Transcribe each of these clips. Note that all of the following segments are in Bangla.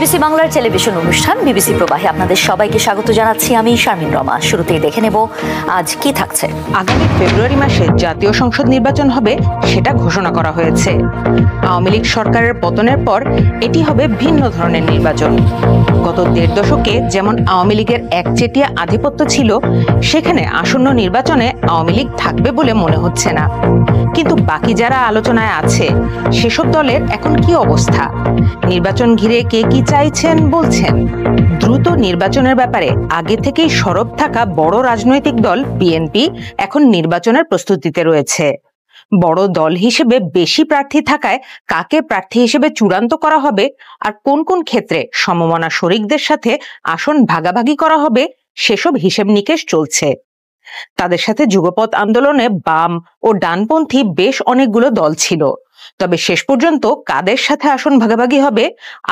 বিবিসি বাংলার টেলিভিশন অনুষ্ঠান বিবিসি প্রবাহে আপনাদের সবাইকে স্বাগত জানাচ্ছি। আমি শারমিন রমা। শুরুতেই দেখে নেব আজ কি থাকছে। আগামী ফেব্রুয়ারি মাসে জাতীয় সংসদ নির্বাচন হবে, সেটা ঘোষণা করা হয়েছে। আওয়ামী লীগ সরকারের পতনের পর এটি হবে ভিন্ন ধরনের নির্বাচন। গত ১.৫ দশকে যেমন আওয়ামী লীগের একচেটিয়া আধিপত্য ছিল, সেখানে আসন্ন নির্বাচনে আওয়ামী লীগ থাকবে বলে মনে হচ্ছে না। কিন্তু বাকি যারা আলোচনায় আছে সেসব দলের এখন কি অবস্থা? নির্বাচন ঘিরে কে কি চাইছেন বলছেন? দ্রুত নির্বাচনের ব্যাপারে আগে থেকেই সরব থাকা বড় রাজনৈতিক দল বিএনপি এখন নির্বাচনের প্রস্তুতিতে রয়েছে। বড় দল হিসেবে বেশি প্রার্থী থাকায় কাকে প্রার্থী হিসেবে চূড়ান্ত করা হবে আর কোন কোন ক্ষেত্রে সমমনা শরিকদের সাথে আসন ভাগাভাগি করা হবে, সেসব হিসেব নিকেশ চলছে। তাদের সাথে যুগপৎ আন্দোলনে বাম ও ডানপন্থী বেশ অনেকগুলো দল ছিল। তবে শেষ পর্যন্ত কাদের সাথে আসন ভাগাভাগি হবে,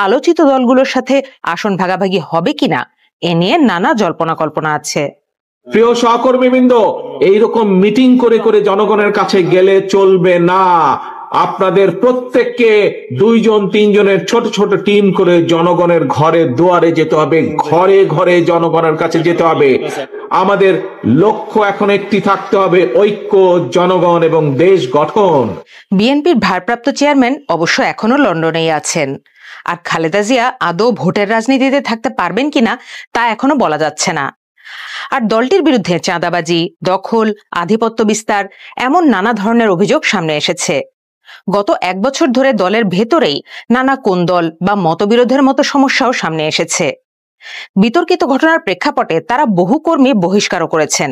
আলোচিত দলগুলোর সাথে আসন ভাগাভাগি হবে কিনা, এ নিয়ে নানা জল্পনা কল্পনা আছে। প্রিয় সহকর্মীবৃন্দ, এইরকম মিটিং করে করে জনগণের কাছে গেলে চলবে না। আপনাদের প্রত্যেককে ২ জন ৩ জনের ছোট ছোট টিম করে জনগণের ঘরে দুয়ারে যেতে হবে, ঘরে ঘরে জনগণের কাছে যেতে হবে। আমাদের লক্ষ্য এখন একটি থাকতে হবে, ঐক্য, জনগণ এবং দেশ গঠন। বিএনপির ভারপ্রাপ্ত চেয়ারম্যান অবশ্য এখনো লন্ডনেই আছেন। আর খালেদা জিয়া আদৌ ভোটের রাজনীতিতে থাকতে পারবেন কিনা তা এখনো বলা যাচ্ছে না। আর দলটির বিরুদ্ধে চাঁদাবাজি, দখল, আধিপত্য বিস্তার এমন নানা ধরনের অভিযোগ সামনে এসেছে। গত ১ বছর ধরে দলের ভেতরেই নানা কোন্দল বা মতবিরোধের মতো সমস্যাও সামনে এসেছে। বিতর্কিত ঘটনার প্রেক্ষাপটে তারা বহু কর্মী বহিষ্কারও করেছেন।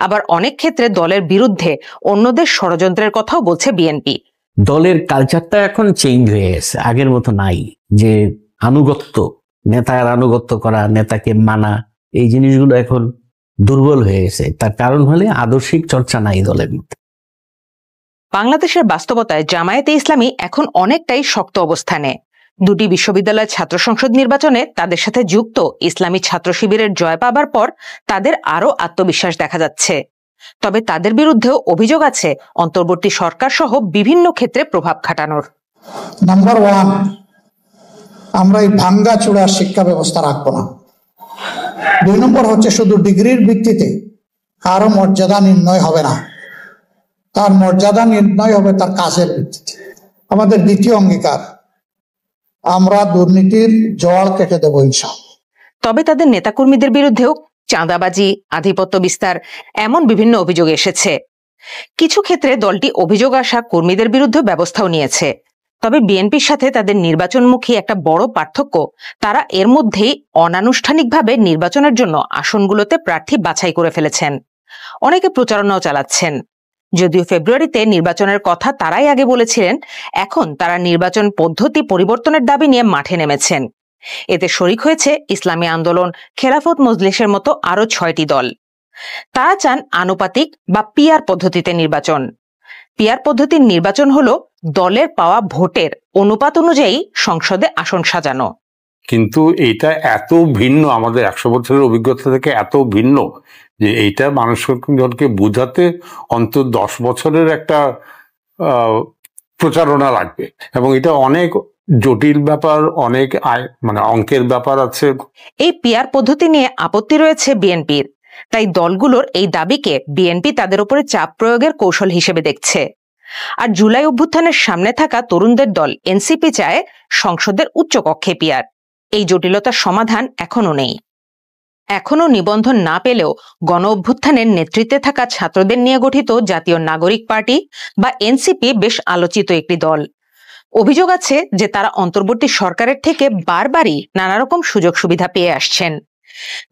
আবার অনেক ক্ষেত্রে দলের বিরুদ্ধে অন্যদের ষড়যন্ত্রের কথাও বলছে বিএনপি। দলের কালচারটা এখন চেঞ্জ হয়ে গেছে, আগের মতো নাই যে আনুগত্য, নেতার আনুগত্য করা, নেতাকে মানা, এই জিনিসগুলো এখন দুর্বল হয়ে গেছে। তার কারণ হলে আদর্শিক চর্চা নাই দলের মধ্যে। বাংলাদেশের বাস্তবতায় জামায়াতে ইসলামী এখন অনেকটাই শক্ত অবস্থানে। ২টি বিশ্ববিদ্যালয়ের ছাত্র সংসদ নির্বাচনে তাদের সাথে যুক্ত ইসলামী ছাত্র শিবিরের জয় পাবার পর তাদের আরো আত্মবিশ্বাস দেখা যাচ্ছে। তবে তাদের বিরুদ্ধেও অভিযোগ আছে অন্তর্বর্তী সরকার সহ বিভিন্ন ক্ষেত্রে প্রভাব খাটানোর। নাম্বার 1, আমরা এই ভাঙ্গা চূড়া শিক্ষা ব্যবস্থা রাখবো না। ২ নম্বর হচ্ছে শুধু ডিগ্রির ভিত্তিতে কারো মর্যাদা নির্ণয় হবে না, তার মর্যাদা নির্ণয় হবে তার কাজের ভিত্তিতে। আমাদের দ্বিতীয় অঙ্গীকার, আমরা দুর্নীতির জল কেটে দেবো ইনশাআল্লাহ। তবে তাদের নেতাকর্মীদের বিরুদ্ধেও চাঁদাবাজি, আধিপত্য বিস্তার এমন বিভিন্ন অভিযোগ এসেছে। কিছু ক্ষেত্রে দলটি অভিযোগ আসা কর্মীদের বিরুদ্ধে ব্যবস্থাও নিয়েছে। তবে বিএনপির সাথে তাদের নির্বাচনমুখী একটা বড় পার্থক্য, তারা এর মধ্যেই অনানুষ্ঠানিকভাবে নির্বাচনের জন্য আসনগুলোতে প্রার্থী বাছাই করে ফেলেছেন। অনেকে প্রচারণাও চালাচ্ছেন। যদিও ফেব্রুয়ারিতে নির্বাচনের কথা তারাই আগে বলেছিলেন, এখন তারা নির্বাচন পদ্ধতি পরিবর্তনের দাবি নিয়ে মাঠে নেমেছেন। এতে শরিক হয়েছে ইসলামী আন্দোলন, খেলাফত মজলিসের মতো আরো ৬টি দল। তারা চান আনুপাতিক বা পিআর পদ্ধতিতে নির্বাচন। পিআর পদ্ধতির নির্বাচন হলো দলের পাওয়া ভোটের অনুপাত অনুযায়ী সংসদে আসন সাজানো। কিন্তু এইটা এত ভিন্ন, আমাদের ১০০ বছরের অভিজ্ঞতা থেকে এত ভিন্ন যে এইটা মানুষজনকে বোঝাতে অন্তত ১০ বছরের একটা প্রচারণা লাগবে, এবং এটা অনেক জটিল ব্যাপার, অনেক অঙ্কের ব্যাপার আছে। এই পিআর পদ্ধতি নিয়ে আপত্তি রয়েছে বিএনপির, তাই দলগুলোর এই দাবিকে বিএনপি তাদের উপরে চাপ প্রয়োগের কৌশল হিসেবে দেখছে। আর জুলাই অভ্যুত্থানের সামনে থাকা তরুণদের দল এনসিপি চায় সংসদের উচ্চকক্ষে পিআর। এই জটিলতার সমাধান এখনো নেই। এখনো নিবন্ধন না পেলেও গণ অভ্যুত্থানের নেতৃত্বে থাকা ছাত্রদের নিয়ে গঠিত জাতীয় নাগরিক পার্টি বা এনসিপি বেশ আলোচিত একটি দল। অভিযোগ আছে যে তারা অন্তর্বর্তী সরকারের থেকে বারবারই নানা রকম সুযোগ সুবিধা পেয়ে আসছেন।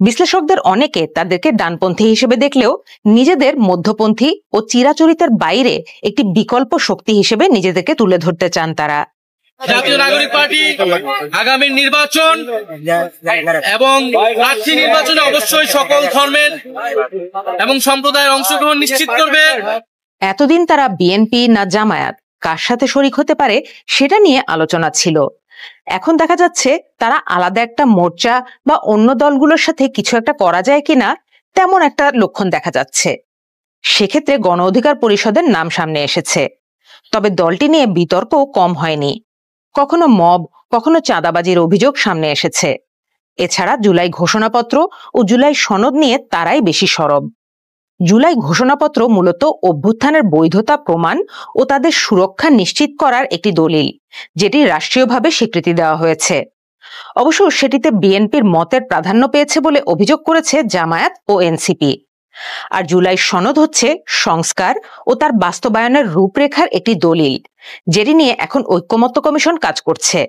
বিশ্লেষকদের অনেকে তাদেরকে ডানপন্থী হিসেবে দেখলেও নিজেদের মধ্যপন্থী ও চিরাচরিতের বাইরে একটি বিকল্প শক্তি হিসেবে নিজেদেরকে তুলে ধরতে চান তারা। জাতীয় নাগরিক পার্টি আগামী নির্বাচন এবং প্রার্থী নির্বাচনে অবশ্যই সকল ধর্মের এবং সম্প্রদায়ের অংশগ্রহণ নিশ্চিত করবে। এতদিন তারা বিএনপি না জামায়াত, কার সাথে শরিক হতে পারে সেটা নিয়ে আলোচনা ছিল। এখন দেখা যাচ্ছে তারা আলাদা একটা মোর্চা বা অন্য দলগুলোর সাথে কিছু একটা করা যায় কিনা তেমন একটা লক্ষণ দেখা যাচ্ছে। সেক্ষেত্রে গণ অধিকার পরিষদের নাম সামনে এসেছে। তবে দলটি নিয়ে বিতর্কও কম হয়নি। কখনো মব, কখনো চাঁদাবাজির অভিযোগ সামনে এসেছে। এছাড়া জুলাই ঘোষণাপত্র ও জুলাই সনদ নিয়ে তারাই বেশি সরব। জুলাই ঘোষণাপত্র মূলত অভ্যুত্থানের বৈধতা প্রমাণ ও তাদের সুরক্ষা নিশ্চিত করার একটি দলিল, যেটি রাষ্ট্রীয়ভাবে স্বীকৃতি দেওয়া হয়েছে। অবশ্য সেটিতে বিএনপির মতের প্রাধান্য পেয়েছে বলে অভিযোগ করেছে জামায়াত ও এনসিপি। আর জুলাই সনদ হচ্ছে সংস্কার ও তার বাস্তবায়নের রূপরেখার একটি দলিল, যেটি নিয়ে এখন ঐকমত্য কমিশন কাজ করছে।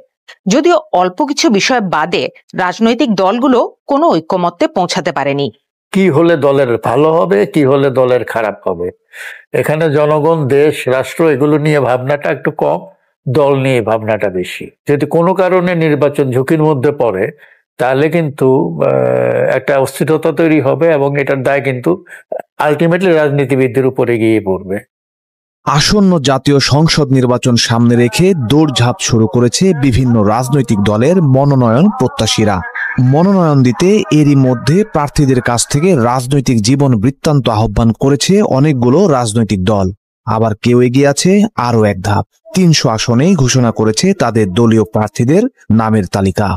যদিও অল্প কিছু বিষয় বাদে রাজনৈতিক দলগুলো কোনো ঐকমত্যে পৌঁছাতে পারেনি। কি হলে দলের ভালো হবে, কি হলে দলের খারাপ হবে, এখানে জনগণ, দেশ, রাষ্ট্র এগুলো নিয়ে ভাবনাটা একটু কম, দল নিয়ে ভাবনাটা বেশি। যদি কোনো কারণে নির্বাচন ঝুঁকির মধ্যে পড়ে তাহলে কিন্তু একটা অস্থিরতা তৈরি হবে এবং এটার দায় কিন্তু আলটিমেটলি রাজনীতিবিদদের উপরে গিয়ে পড়বে। আসন্ন জাতীয় সংসদ নির্বাচন সামনে রেখে দৌড়ঝাঁপ শুরু করেছে বিভিন্ন রাজনৈতিক দলের মনোনয়ন প্রত্যাশীরা। মনোনয়ন দিতে এরই মধ্যে প্রার্থীদের কাছ থেকে রাজনৈতিক জীবন বৃত্তান্ত আহ্বান করেছে অনেকগুলো রাজনৈতিক দল। আবার কেউ এগিয়ে আছে আরও এক ধাপ, 300 আসনেই ঘোষণা করেছে তাদের দলীয় প্রার্থীদের নামের তালিকা।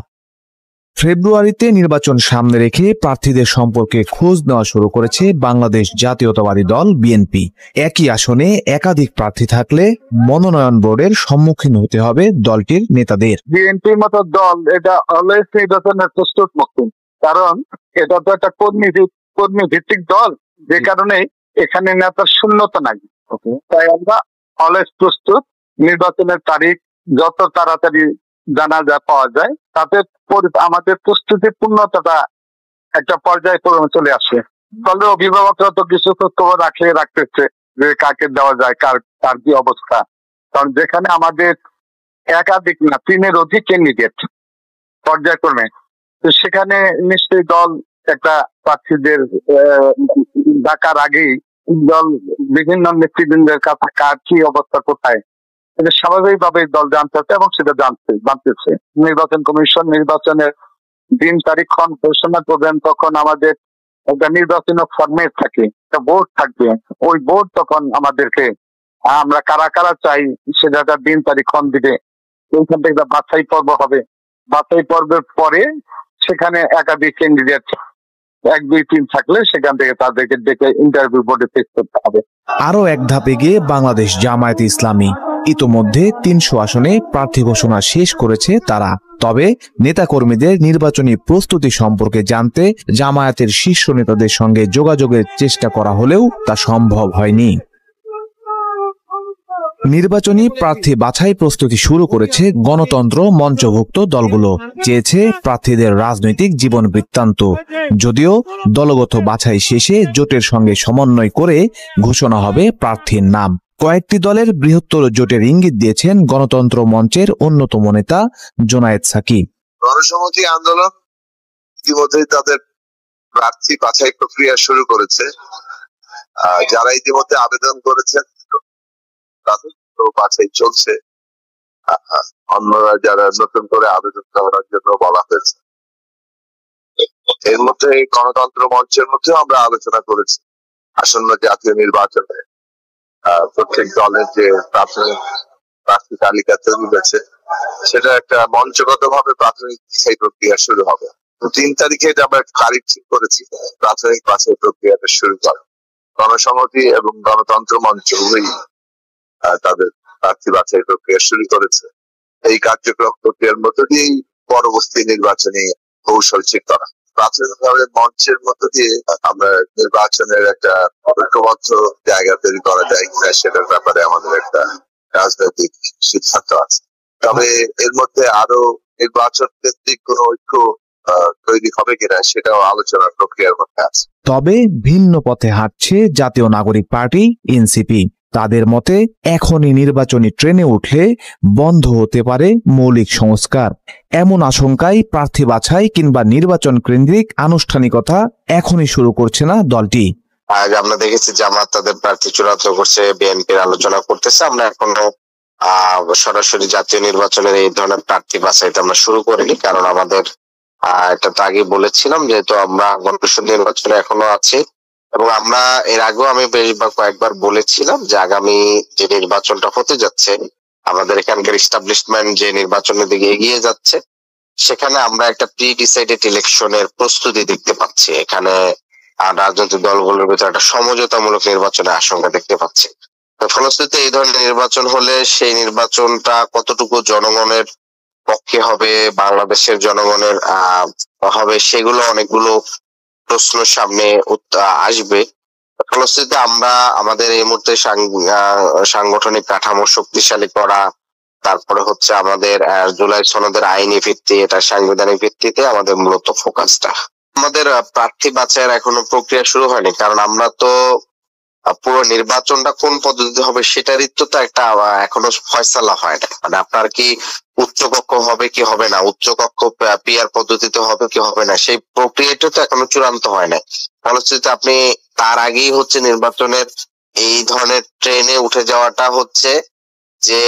ফেব্রুয়ারিতে নির্বাচন সামনে রেখে প্রার্থীদের সম্পর্কে খোঁজ নেওয়া শুরু করেছে বাংলাদেশ জাতীয়তাবাদী দল বিএনপি। একই আসনে একাধিক প্রার্থী থাকলে মনোনয়ন বোর্ডের সম্মুখীন হতে হবে দলটির নেতাদের। বিএনপির মতো দল এটা অলওয়েজ নির্বাচনের প্রস্তুত মুক্তি, কারণ এটা তো একটা কর্মী ভিত্তিক দল, যে কারণে এখানে নেতার শূন্যতা নাই। তাই আমরা অলওয়েজ প্রস্তুত। নির্বাচনের তারিখ যত তাড়াতাড়ি জানা যায়, পাওয়া যায়, তাতে আমাদের প্রস্তুতির পূর্ণতাটা একটা পর্যায়ে চলে আসে। ফলে অভিভাবকরা তো কিছু তথ্য রাখতেছে যে কাকে দেওয়া যায়, কার কি অবস্থা। কারণ যেখানে আমাদের একাধিক না 3-এর অধিক ক্যান্ডিডেট পর্যায়ক্রমে, তো সেখানে নিশ্চয়ই দল একটা প্রার্থীদের ডাকার আগেই দল বিভিন্ন নেতৃবৃন্দের কাছে কার কি অবস্থা কোথায়, এটা স্বাভাবিকভাবে দল জানতেছে এবং সেটা জানতেছে। নির্বাচন কমিশন নির্বাচনের দিন তারিখক্ষণ ঘোষণা করবেন, তখন আমাদের একটা নির্বাচনের ফরম্যাট থাকে, একটা বোর্ড থাকবে। ওই বোর্ড তখন আমাদেরকে আমরা কারা কারা চাই সেটা দিন তারিখক্ষণ দিবে। ওইখান থেকে একটা বাছাই পর্ব হবে। বাছাই পর্বের পরে সেখানে একাধিক ক্যান্ডিডেট 1, 2, 3 থাকলে সেখান থেকে তাদেরকে ডেকে ইন্টারভিউ বোর্ডে পেশ করতে হবে। আরো এক ধাপে গিয়ে বাংলাদেশ জামায়াতে ইসলামী। ইতোমধ্যে 300 আসনে প্রার্থী ঘোষণা শেষ করেছে তারা। তবে নেতাকর্মীদের নির্বাচনী প্রস্তুতি সম্পর্কে জানতে জামায়াতের শীর্ষ নেতাদের সঙ্গে যোগাযোগের চেষ্টা করা হলেও তা সম্ভব হয়নি। নির্বাচনী প্রার্থী বাছাই প্রস্তুতি শুরু করেছে গণতন্ত্র মঞ্চভুক্ত দলগুলো, চেয়েছে প্রার্থীদের রাজনৈতিক জীবন বৃত্তান্ত। যদিও দলগত বাছাই শেষে জোটের সঙ্গে সমন্বয় করে ঘোষণা হবে প্রার্থীর নাম। কয়েকটি দলের বৃহত্তর জোটের ইঙ্গিত দিয়েছেন গণতন্ত্র মঞ্চের অন্যতম নেতা জোনায়েদ সাকিব। গণসংহতি আন্দোলন ইতিমধ্যে তাদের প্রার্থী বাছাই প্রক্রিয়া শুরু করেছে। যারা ইতিমধ্যে আবেদন করেছেন তাদের বাছাই চলছে। অন্যরা যারা নতুন করে আবেদন করার জন্য বলা হয়েছে, এর মধ্যে গণতন্ত্র মঞ্চের মধ্যেও আমরা আলোচনা করেছি আসন্ন জাতীয় নির্বাচনে প্রত্যেক দলের যে প্রার্থী তালিকা তৈরি হয়েছে সেটা একটা মঞ্চগত ভাবে প্রাথমিক বাছাই প্রক্রিয়া শুরু হবে। 3 তারিখে এটা আমরা তারিখ ঠিক করেছি প্রাথমিক বাছাই প্রক্রিয়াটা শুরু করা। গণসংহতি এবং গণতন্ত্র মঞ্চ উভয়ই তাদের প্রার্থী বাছাই প্রক্রিয়া শুরু করেছে। এই কার্যক্রম প্রক্রিয়ার মধ্য দিয়েই পরবর্তী নির্বাচনী কৌশল ঠিক করা। প্রাথমিকভাবে মঞ্চের মধ্য দিয়ে আমরা নির্বাচনের একটা ঐক্যবদ্ধ জায়গা তৈরি করা যায় কিনা সেটার ব্যাপারে আমাদের একটা রাজনৈতিক সিদ্ধান্ত আছে। তবে এর মধ্যে আরো নির্বাচন কেন্দ্রিক কোন ঐক্য তৈরি হবে কিনা সেটাও আলোচনার প্রক্রিয়ার মধ্যে আছে। তবে ভিন্ন পথে হাঁটছে জাতীয় নাগরিক পার্টি এনসিপি। তাদের মতে এখনই নির্বাচনী ট্রেনে উঠলে বন্ধ হতে পারে মৌলিক সংস্কার। এমন আশঙ্কায় প্রার্থী বাছাই কিংবা নির্বাচন কেন্দ্রিক আনুষ্ঠানিকতা এখনই শুরু করছে না দলটি। আমরা দেখেছি জামাত তাদের প্রার্থী চূড়ান্ত করছে, বিএনপির আলোচনা করতেছে। আমরা এখনো সরাসরি জাতীয় নির্বাচনের এই ধরনের প্রার্থী বাছাইতে আমরা শুরু করিনি, কারণ আমাদের এটা তো আগে বলেছিলাম যেহেতু আমরা গণপরিষদ নির্বাচনে এখনো আছি এবং আমরা এর আগেও আমি কয়েকবার বলেছিলাম যে আগামী যে নির্বাচনটা হতে যাচ্ছে আমাদের এখানকার এস্টাবলিশমেন্ট যে নির্বাচনের দিকে এগিয়ে যাচ্ছে, সেখানে আমরা একটা প্রি ডিসাইডেড ইলেকশনের প্রস্তুতি দেখতে পাচ্ছি। এখানে রাজনৈতিক দলগুলোর ভিতরে একটা সমঝোতামূলক নির্বাচনের আশঙ্কা দেখতে পাচ্ছি। ফলশ্রুতিতে এই ধরনের নির্বাচন হলে সেই নির্বাচনটা কতটুকু জনগণের পক্ষে হবে, বাংলাদেশের জনগণের হবে, সেগুলো অনেকগুলো প্রশ্ন সামনে আসবে। ফলশ্রুতিতে আমরা আমাদের এই মুহূর্তে সাংগঠনিক কাঠামো শক্তিশালী করা, তারপরে হচ্ছে আমাদের জুলাই সনদের আইনি ভিত্তি, এটা সাংবিধানিক ভিত্তিতে আমাদের মূলত ফোকাসটা। আমাদের প্রার্থী বাছাইয়ের এখনো প্রক্রিয়া শুরু হয়নি, কারণ আমরা তো পুরো নির্বাচনটা কোন পদ্ধতিতে হবে সেটারই তো একটা এখনো ফয়সালা হয় না। মানে আপনার কি উচ্চকক্ষ হবে কি হবে না, উচ্চকক্ষ পিআর পদ্ধতিতে হবে কি হবে না, সেই প্রক্রিয়াটা তো এখনো চূড়ান্ত হয় না। ফলশ্রুতিতে আপনি তার আগেই হচ্ছে নির্বাচনের এই ধরনের ট্রেনে উঠে যাওয়াটা হচ্ছে যে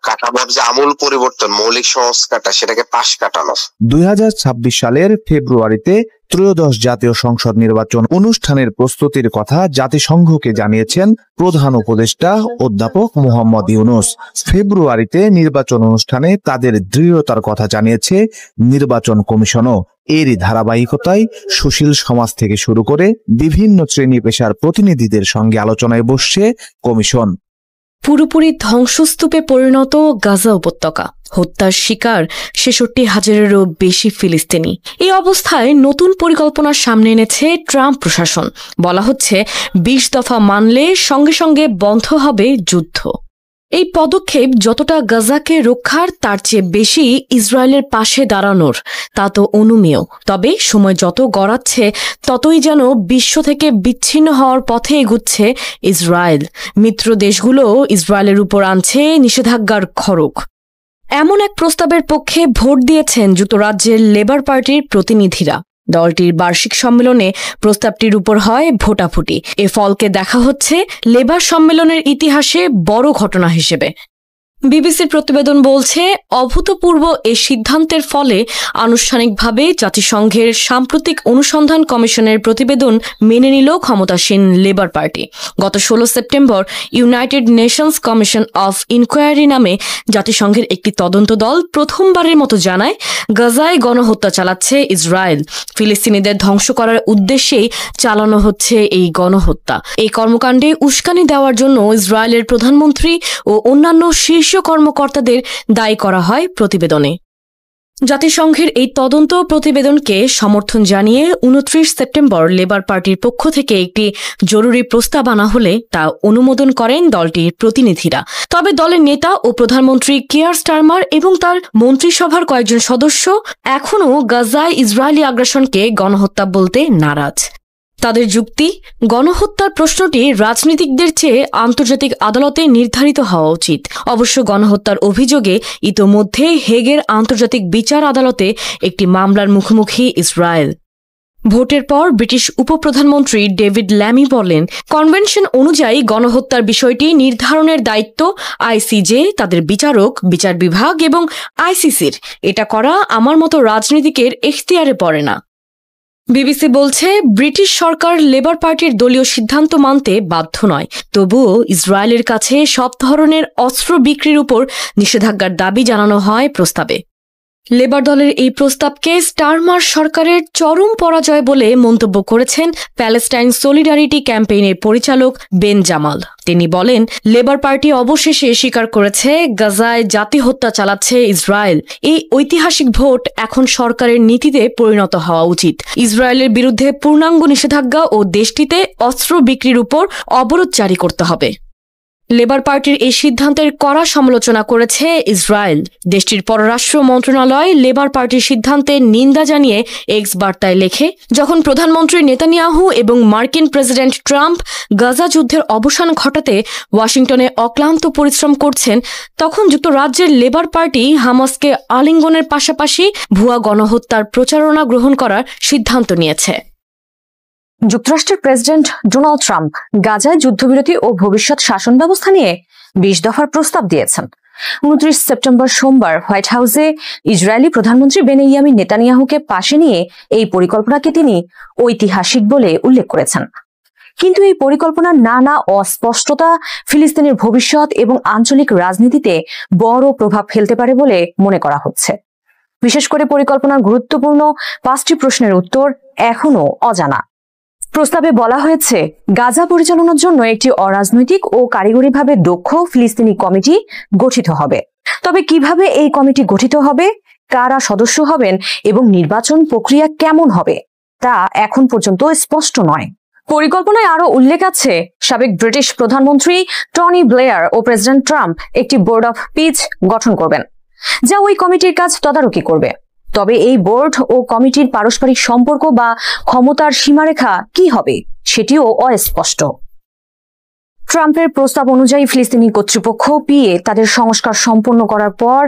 কাঠামোর যে আমূল পরিবর্তন, মৌলিক সংস্কারটা, সেটাকে পাশ কাটানো। 2026 সালের ফেব্রুয়ারিতে ত্রয়োদশ জাতীয় সংসদ নির্বাচন অনুষ্ঠানের প্রস্তুতির কথা জাতিসংঘকে জানিয়েছেন প্রধান উপদেষ্টা অধ্যাপক মোহাম্মদ ইউনূস। ফেব্রুয়ারিতে নির্বাচন অনুষ্ঠানে তাদের দৃঢ়তার কথা জানিয়েছে নির্বাচন কমিশনও। এরই ধারাবাহিকতায় সুশীল সমাজ থেকে শুরু করে বিভিন্ন শ্রেণী পেশার প্রতিনিধিদের সঙ্গে আলোচনায় বসছে কমিশন। পুরোপুরি ধ্বংসস্তূপে পরিণত গাজা উপত্যকা, হত্যার শিকার 66,000-এরও বেশি ফিলিস্তিনি। এই অবস্থায় নতুন পরিকল্পনার সামনে এনেছে ট্রাম্প প্রশাসন। বলা হচ্ছে 20 দফা মানলে সঙ্গে সঙ্গে বন্ধ হবে যুদ্ধ। এই পদক্ষেপ যতটা গাজাকে রক্ষার তার চেয়ে বেশি ইসরায়েলের পাশে দাঁড়ানোর, তা তো অনুমেয়। তবে সময় যত গড়াচ্ছে ততই যেন বিশ্ব থেকে বিচ্ছিন্ন হওয়ার পথে এগুচ্ছে ইসরায়েল। মিত্র দেশগুলো ইসরায়েলের উপর আনছে নিষেধাজ্ঞার খড়গ। এমন এক প্রস্তাবের পক্ষে ভোট দিয়েছেন যুক্তরাজ্যের লেবার পার্টির প্রতিনিধিরা। দলটির বার্ষিক সম্মেলনে প্রস্তাবটির উপর হয় ভোটাভুটি। এ ফলকে দেখা হচ্ছে লেবার সম্মেলনের ইতিহাসে বড় ঘটনা হিসেবে। বিবিসির প্রতিবেদন বলছে, অভূতপূর্ব এ সিদ্ধান্তের ফলে আনুষ্ঠানিকভাবে জাতিসংঘের সাম্প্রতিক অনুসন্ধান কমিশনের প্রতিবেদন মেনে নিল ক্ষমতাসীন লেবার পার্টি। গত 16 September United Nations Commission of Inquiry নামে জাতিসংঘের একটি তদন্ত দল প্রথমবারের মতো জানায়, গাজায় গণহত্যা চালাচ্ছে ইসরায়েল। ফিলিস্তিনিদের ধ্বংস করার উদ্দেশ্যেই চালানো হচ্ছে এই গণহত্যা। এই কর্মকাণ্ডে উস্কানি দেওয়ার জন্য ইসরায়েলের প্রধানমন্ত্রী ও অন্যান্য শীর্ষ কর্মকর্তাদের দায়ী করা হয় প্রতিবেদনে। জাতিসংঘের এই তদন্ত প্রতিবেদনকে সমর্থন জানিয়ে 29 সেপ্টেম্বর লেবার পার্টির পক্ষ থেকে একটি জরুরি প্রস্তাব আনা হলে তা অনুমোদন করেন দলটির প্রতিনিধিরা। তবে দলের নেতা ও প্রধানমন্ত্রী কিয়ার স্টারমার এবং তার মন্ত্রিসভার কয়েকজন সদস্য এখনও গাজায় ইসরায়েলি আগ্রাসনকে গণহত্যা বলতে নারাজ। তাদের যুক্তি, গণহত্যার প্রশ্নটি রাজনীতিকদের চেয়ে আন্তর্জাতিক আদালতে নির্ধারিত হওয়া উচিত। অবশ্য গণহত্যার অভিযোগে ইতোমধ্যে হেগের আন্তর্জাতিক বিচার আদালতে একটি মামলার মুখোমুখি ইসরায়েল। ভোটের পর ব্রিটিশ উপপ্রধানমন্ত্রী ডেভিড ল্যামি বলেন, কনভেনশন অনুযায়ী গণহত্যার বিষয়টি নির্ধারণের দায়িত্ব আইসিজে, তাদের বিচারক, বিচার বিভাগ এবং আইসিসির। এটা করা আমার মতো রাজনীতিকের এখতিয়ারে পড়ে না। বিবিসি বলছে, ব্রিটিশ সরকার লেবার পার্টির দলীয় সিদ্ধান্ত মানতে বাধ্য নয়। তবুও ইসরায়েলের কাছে সব ধরনের অস্ত্র বিক্রির উপর নিষেধাজ্ঞার দাবি জানানো হয় প্রস্তাবে। লেবার দলের এই প্রস্তাবকে স্টারমার সরকারের চরম পরাজয় বলে মন্তব্য করেছেন প্যালেস্টাইন সলিডারিটি ক্যাম্পেইনের পরিচালক বেন জামাল। তিনি বলেন, লেবার পার্টি অবশেষে স্বীকার করেছে গাজায় জাতি হত্যা চালাচ্ছে ইসরায়েল। এই ঐতিহাসিক ভোট এখন সরকারের নীতিতে পরিণত হওয়া উচিত। ইসরায়েলের বিরুদ্ধে পূর্ণাঙ্গ নিষেধাজ্ঞা ও দেশটিতে অস্ত্র বিক্রির উপর অবরোধ জারি করতে হবে। লেবার পার্টির এই সিদ্ধান্তের কড়া সমালোচনা করেছে ইসরায়েল। দেশটির পররাষ্ট্র মন্ত্রণালয় লেবার পার্টির সিদ্ধান্তের নিন্দা জানিয়ে এক্স বার্তায় লেখে, যখন প্রধানমন্ত্রী নেতানিয়াহু এবং মার্কিন প্রেসিডেন্ট ট্রাম্প গাজা যুদ্ধের অবসান ঘটাতে ওয়াশিংটনে অক্লান্ত পরিশ্রম করছেন, তখন যুক্তরাজ্যের লেবার পার্টি হামাসকে আলিঙ্গনের পাশাপাশি ভুয়া গণহত্যার প্রচারণা গ্রহণ করার সিদ্ধান্ত নিয়েছে। যুক্তরাষ্ট্রের প্রেসিডেন্ট ডোনাল্ড ট্রাম্প গাজায় যুদ্ধবিরতি ও ভবিষ্যৎ শাসন ব্যবস্থা নিয়ে 20 দফার প্রস্তাব দিয়েছেন। 29 সেপ্টেম্বর সোমবার হোয়াইট হাউসে ইসরায়েলি প্রধানমন্ত্রী বেনিয়ামিন নেতানিয়াহুকে পাশে নিয়ে এই পরিকল্পনাকে তিনি ঐতিহাসিক বলে উল্লেখ করেছেন। কিন্তু এই পরিকল্পনার নানা অস্পষ্টতা ফিলিস্তিনের ভবিষ্যৎ এবং আঞ্চলিক রাজনীতিতে বড় প্রভাব ফেলতে পারে বলে মনে করা হচ্ছে। বিশেষ করে পরিকল্পনার গুরুত্বপূর্ণ 5টি প্রশ্নের উত্তর এখনো অজানা। প্রস্তাবে বলা হয়েছে, গাজা পরিচালনার জন্য একটি অরাজনৈতিক ও কারিগরিভাবে দক্ষ ফিলিস্তিনি কমিটি গঠিত হবে। তবে কিভাবে এই কমিটি গঠিত হবে, কারা সদস্য হবেন এবং নির্বাচন প্রক্রিয়া কেমন হবে তা এখন পর্যন্ত স্পষ্ট নয়। পরিকল্পনায় আরো উল্লেখ আছে, সাবেক ব্রিটিশ প্রধানমন্ত্রী টনি ব্লেয়ার ও প্রেসিডেন্ট ট্রাম্প একটি বোর্ড অফ পিস গঠন করবেন, যা ওই কমিটির কাজ তদারকি করবে। তবে এই বোর্ড ও কমিটির পারস্পরিক সম্পর্ক বা ক্ষমতার সীমারেখা কি হবে সেটিও অস্পষ্ট। ট্রাম্পের প্রস্তাব অনুযায়ী ফিলিস্তিনি কর্তৃপক্ষ পিএ তাদের সংস্কার সম্পন্ন করার পর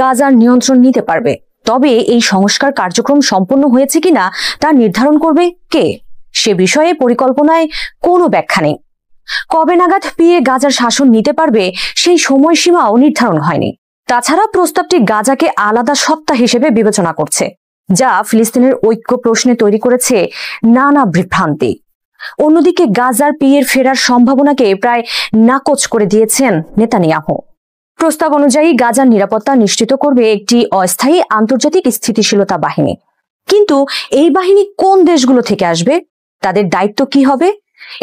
গাজার নিয়ন্ত্রণ নিতে পারবে। তবে এই সংস্কার কার্যক্রম সম্পন্ন হয়েছে কিনা তা নির্ধারণ করবে কে, সে বিষয়ে পরিকল্পনায় কোনো ব্যাখ্যা নেই। কবে নাগাদ পিএ গাজার শাসন নিতে পারবে সেই সময়সীমাও নির্ধারণ হয়নি। তাছাড়া প্রস্তাবটি গাজাকে আলাদা সত্তা হিসেবে বিবেচনা করছে, যা ফিলিস্তিনের ঐক্য প্রশ্নে তৈরি করেছে নানা বিভ্রান্তি। অন্যদিকে গাজার পিএর ফেরার সম্ভাবনাকে প্রায় নাকচ করে দিয়েছেন নেতানিয়াহু। প্রস্তাব অনুযায়ী গাজার নিরাপত্তা নিশ্চিত করবে একটি অস্থায়ী আন্তর্জাতিক স্থিতিশীলতা বাহিনী। কিন্তু এই বাহিনী কোন দেশগুলো থেকে আসবে, তাদের দায়িত্ব কি হবে,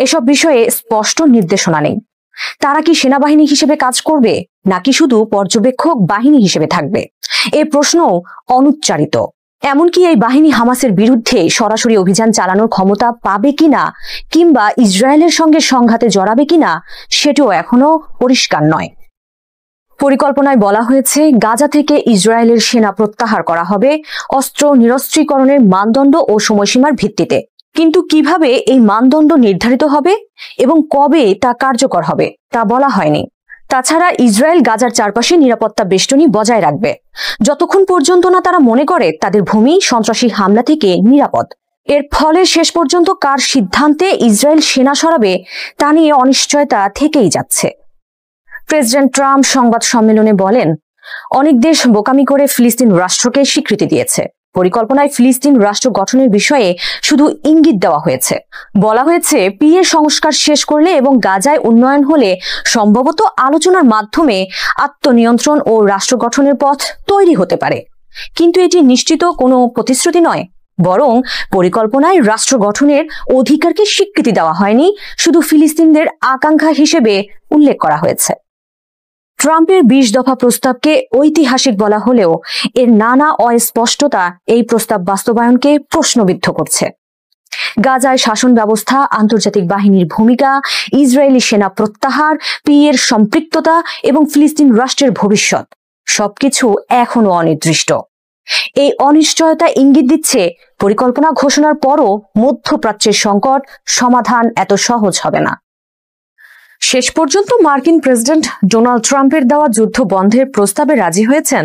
এসব বিষয়ে স্পষ্ট নির্দেশনা নেই। তারা কি সেনাবাহিনী হিসেবে কাজ করবে নাকি শুধু পর্যবেক্ষক বাহিনী হিসেবে থাকবে, এ প্রশ্ন অনুচ্চারিত। এমনকি এই বাহিনী হামাসের বিরুদ্ধে সরাসরি অভিযান চালানোর ক্ষমতা পাবে কিনা কিংবা ইসরায়েলের সঙ্গে সংঘাতে জড়াবে কিনা সেটিও এখনো পরিষ্কার নয়। পরিকল্পনায় বলা হয়েছে, গাজা থেকে ইসরায়েলের সেনা প্রত্যাহার করা হবে অস্ত্র নিরস্ত্রীকরণের মানদণ্ড ও সময়সীমার ভিত্তিতে। কিন্তু কিভাবে এই মানদণ্ড নির্ধারিত হবে এবং কবে তা কার্যকর হবে তা বলা হয়নি। তাছাড়া ইসরায়েল গাজার চারপাশে নিরাপত্তা বেষ্টনী বজায় রাখবে যতক্ষণ পর্যন্ত না তারা মনে করে তাদের ভূমি সন্ত্রাসী হামলা থেকে নিরাপদ। এর ফলে শেষ পর্যন্ত কার সিদ্ধান্তে ইসরায়েল সেনা সরাবে তা নিয়ে অনিশ্চয়তা থেকেই যাচ্ছে। প্রেসিডেন্ট ট্রাম্প সংবাদ সম্মেলনে বলেন, অনেক দেশ বোকামি করে ফিলিস্তিন রাষ্ট্রকে স্বীকৃতি দিয়েছে। পরিকল্পনায় ফিলিস্তিন রাষ্ট্র গঠনের বিষয়ে শুধু ইঙ্গিত দেওয়া হয়েছে। বলা হয়েছে, পিএ সংস্কার শেষ করলে এবং গাজায় উন্নয়ন হলে সম্ভবত আলোচনার মাধ্যমে আত্মনিয়ন্ত্রণ ও রাষ্ট্র গঠনের পথ তৈরি হতে পারে। কিন্তু এটি নিশ্চিত কোনো প্রতিশ্রুতি নয়, বরং পরিকল্পনায় রাষ্ট্র গঠনের অধিকারকে স্বীকৃতি দেওয়া হয়নি, শুধু ফিলিস্তিনদের আকাঙ্ক্ষা হিসেবে উল্লেখ করা হয়েছে। ট্রাম্পের 20 দফা প্রস্তাবকে ঐতিহাসিক বলা হলেও এর নানা অস্পষ্টতা এই প্রস্তাব বাস্তবায়নকে প্রশ্নবিদ্ধ করছে। গাজায় শাসন ব্যবস্থা, আন্তর্জাতিক বাহিনীর ভূমিকা, ইসরায়েলি সেনা প্রত্যাহার, পিএর সম্পৃক্ততা এবং ফিলিস্তিন রাষ্ট্রের ভবিষ্যৎ সবকিছু এখনো অনির্দিষ্ট। এই অনিশ্চয়তা ইঙ্গিত দিচ্ছে, পরিকল্পনা ঘোষণার পরও মধ্যপ্রাচ্যের সংকট সমাধান এত সহজ হবে না। শেষ পর্যন্ত মার্কিন প্রেসিডেন্ট ডোনাল্ড ট্রাম্পের দেওয়া যুদ্ধ বন্ধের প্রস্তাবে রাজি হয়েছেন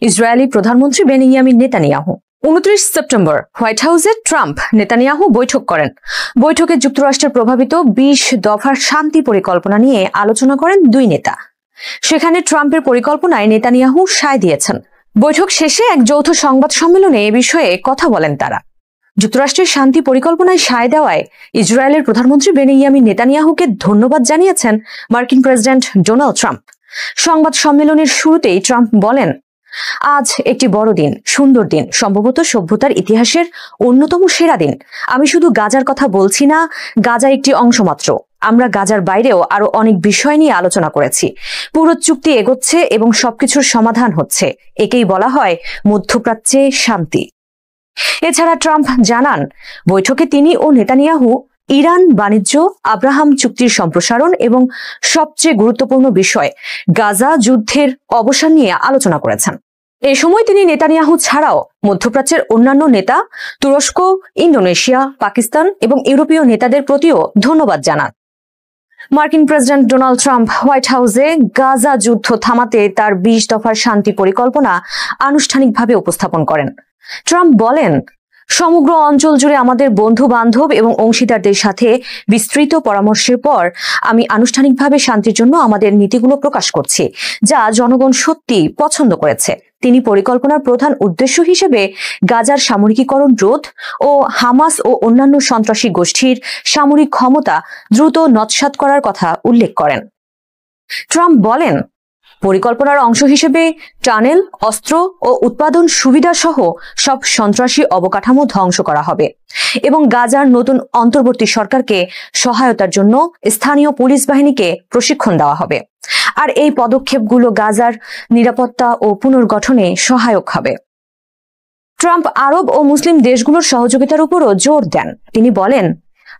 ইসরায়েলি প্রধানমন্ত্রী বেনিয়ামিন নেতানিয়াহু। 29 সেপ্টেম্বর হোয়াইট হাউসে ট্রাম্প নেতানিয়াহু বৈঠক করেন। বৈঠকে যুক্তরাষ্ট্রের প্রভাবিত 20 দফার শান্তি পরিকল্পনা নিয়ে আলোচনা করেন দুই নেতা। সেখানে ট্রাম্পের পরিকল্পনায় নেতানিয়াহু সায় দিয়েছেন। বৈঠক শেষে এক যৌথ সংবাদ সম্মেলনে এ বিষয়ে কথা বলেন তারা। যুক্তরাষ্ট্রের শান্তি পরিকল্পনায় সায় দেওয়ায় ইসরায়েলের প্রধানমন্ত্রী বেনিয়ামিন নেতানিয়াহুকে ধন্যবাদ জানিয়েছেন মার্কিন প্রেসিডেন্ট ডোনাল্ড ট্রাম্প। সংবাদ সম্মেলনের শুরুতেই ট্রাম্প বলেন, আজ একটি বড় দিন, সুন্দর দিন, সম্ভবত সভ্যতার ইতিহাসের অন্যতম সেরা দিন। আমি শুধু গাজার কথা বলছি না, গাজা একটি অংশ মাত্র। আমরা গাজার বাইরেও আরো অনেক বিষয় নিয়ে আলোচনা করেছি। পুরো চুক্তি এগোচ্ছে এবং সবকিছুর সমাধান হচ্ছে। একেই বলা হয় মধ্যপ্রাচ্যে শান্তি। এছাড়া ট্রাম্প জানান, বৈঠকে তিনি ও নেতানিয়াহু ইরান বাণিজ্য, আব্রাহাম চুক্তির সম্প্রসারণ এবং সবচেয়ে গুরুত্বপূর্ণ বিষয় গাজা যুদ্ধের অবসান নিয়ে আলোচনা করেছেন। এ সময় তিনি নেতানিয়াহু ছাড়াও মধ্যপ্রাচ্যের অন্যান্য নেতা, তুরস্ক, ইন্দোনেশিয়া, পাকিস্তান এবং ইউরোপীয় নেতাদের প্রতিও ধন্যবাদ জানান। মার্কিন প্রেসিডেন্ট ডোনাল্ড ট্রাম্প হোয়াইট হাউসে গাজা যুদ্ধ থামাতে তার 20 দফার শান্তি পরিকল্পনা আনুষ্ঠানিকভাবে উপস্থাপন করেন। ট্রাম্প বলেন, সমগ্র অঞ্চল জুড়ে আমাদের বন্ধু বান্ধব এবং অংশীদারদের সাথে বিস্তৃত পরামর্শের পর আমি আনুষ্ঠানিকভাবে শান্তির জন্য আমাদের নীতিগুলো প্রকাশ করছি, যা জনগণ সত্যি পছন্দ করেছে। তিনি পরিকল্পনার প্রধান উদ্দেশ্য হিসেবে গাজার সামরিকীকরণ রোধ ও হামাস ও অন্যান্য সন্ত্রাসী গোষ্ঠীর সামরিক ক্ষমতা দ্রুত নস্যাৎ করার কথা উল্লেখ করেন। ট্রাম্প বলেন, পরিকল্পনার অংশ হিসেবে টানেল, অস্ত্র ও উৎপাদন সুবিধা সহ সব সন্ত্রাসী অবকাঠামো ধ্বংস করা হবে এবং গাজার নতুন অন্তর্বর্তী সরকারকে সহায়তার জন্য স্থানীয় পুলিশ বাহিনীকে প্রশিক্ষণ দেওয়া হবে। আর এই পদক্ষেপগুলো গাজার নিরাপত্তা ও পুনর্গঠনে সহায়ক হবে। ট্রাম্প আরব ও মুসলিম দেশগুলোর সহযোগিতার উপরও জোর দেন। তিনি বলেন,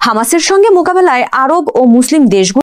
হামাসের সঙ্গে মোকাবেলায় আরব ও মুসলিম দেশগুলো